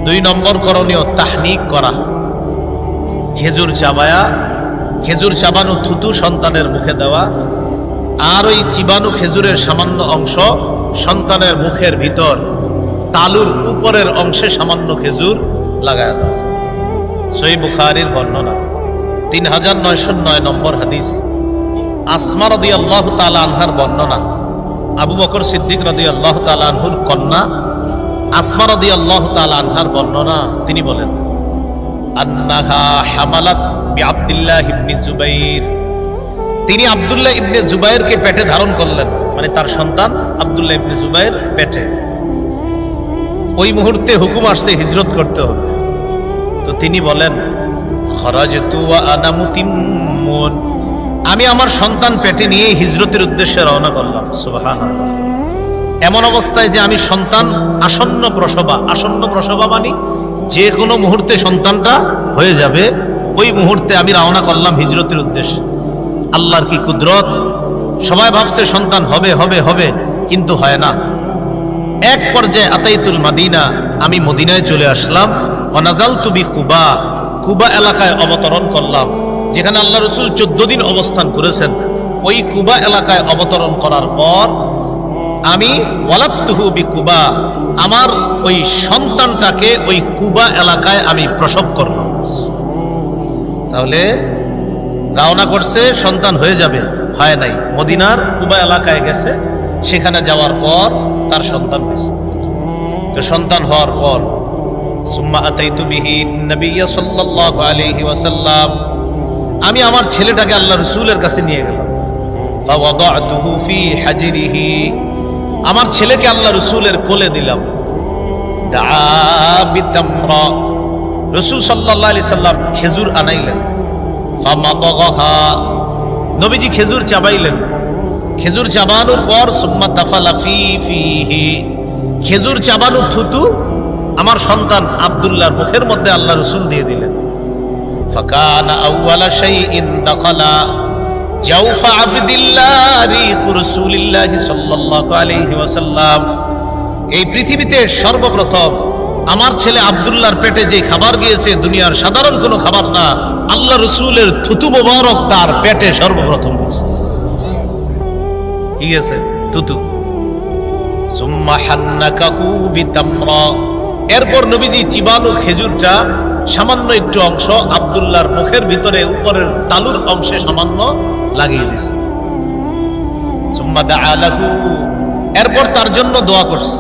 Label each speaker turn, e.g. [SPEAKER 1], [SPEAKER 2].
[SPEAKER 1] দুই নম্বর করণীয় তাহনিক করা, খেজুর চাবায়া, খেজুর চাবানো থুতু সন্তানের মুখে দেওয়া, আর ওই চিবানো খেজুরের সামান্য অংশ সন্তানের মুখের ভিতর তালুর উপরের অংশে সামান্য খেজুর লাগায় দেওয়া। সহিহ বুখারীর বর্ণনা 3909 নম্বর হাদিস। আসমা রাদিয়াল্লাহু তাআলা আনহার বর্ণনা, আবু বকর সিদ্দিক রাদিয়াল্লাহু তাআলা আনহুর কন্যা আসমা রাদিয়াল্লাহু তাআলা আনহার বর্ণনা, তিনি বলেন আন্নাহা হামালাত বিআব্দুল্লাহ ইবনে জুবাইর, তিনি আব্দুল্লাহ ইবনে জুবাইরকে পেটে ধারণ করলেন, মানে তার সন্তান আব্দুল্লাহ ইবনে জুবাইর পেটে। ওই মুহূর্তে হুকুম আসছে হিজরত করতে হবে। তো তিনি বলেন খরাজতু ওয়া আনা মুতিম্মুন, আমি আমার সন্তান পেটে নিয়ে হিজরতের উদ্দেশ্যে রওনা করলাম। সুবহানাল্লাহ। এমন অবস্থায় যে আমি সন্তান আসন্ন প্রসবা মানে যে কোনো মুহূর্তে সন্তানটা হয়ে যাবে, ওই মুহূর্তে আমি রওনা করলাম হিজরতের উদ্দেশ্যে। আল্লাহর কি কুদরত! সবাই ভাবছে সন্তান হবে হবে হবে, কিন্তু হয় না। এক পর্যায়ে আতাইতুল মাদিনা, আমি মদিনায় চলে আসলাম। ওয়ানাজালতু বিকুবা, কুবা এলাকায় অবতরণ করলাম, যেখানে আল্লাহ রাসূল 14 দিন অবস্থান করেছেন। ওই কুবা এলাকায় অবতরণ করার পর আমি ওয়ালাদতুহু বিকুবা, আমার ওই সন্তানটাকে ওই কুবা এলাকায় আমি প্রসব করলাম। তাহলে রওনা করছে, সন্তান হয়ে যাবে, হয় নাই। মদিনার কুবা এলাকায় গেছে, সেখানে যাওয়ার পর তার সন্তান হয়েছে। তো সন্তান হওয়ার পর সুম্মা আতাইতু বিহি নবিয়্য সাল্লাল্লাহু আলাইহি ওয়াসাল্লাম, আমি আমার ছেলেটাকে আল্লাহ রাসূলের কাছে নিয়ে গেলাম। ফাওয়াদাতুহু ফি হাজরিহি, আমার ছেলেকে আল্লাহ রাসূলের কোলে দিলাম। দাআ বিতামরা, রাসূল সাল্লাল্লাহু আলাইহি সাল্লাম খেজুর আনাইলেন। ফামাদাগাহা, নবীজি খেজুর চাবাইলেন। খেজুর চাবানোর পর সুম্মা তাফালা ফিহি, খেজুর চাবানো থুতু আমার সন্তান আব্দুল্লাহর মুখের মধ্যে আল্লাহ রাসূল দিয়ে দিলেন। ফাকানা আউওয়ালা শাইইন দাখালা জাওফা আবদিল্লাহ রিকু রাসূলিল্লাহি সাল্লাল্লাহু আলাইহি ওয়াসাল্লাম, এই পৃথিবীতে সর্বপ্রথম আমার ছেলে আব্দুল্লাহর পেটে যে খাবার গিয়েছে, দুনিয়ার সাধারণ কোনো খাবার না, আল্লাহ রাসূলের থুতু মোবারক তার পেটে সর্বপ্রথম গেছে। কি গেছে? থুতু। সুম্মা হান্নাকাহু বিতামরা, এরপর নবীজি চিবানো খেজুরটা সামান্য একটু অংশ আব্দুল্লাহর মুখের ভিতরে উপরের তালুর অংশে সামান্য লাগিয়ে দিয়েছে। সুম্মা দাআ লাহু, এরপর তার জন্য দোয়া করছে।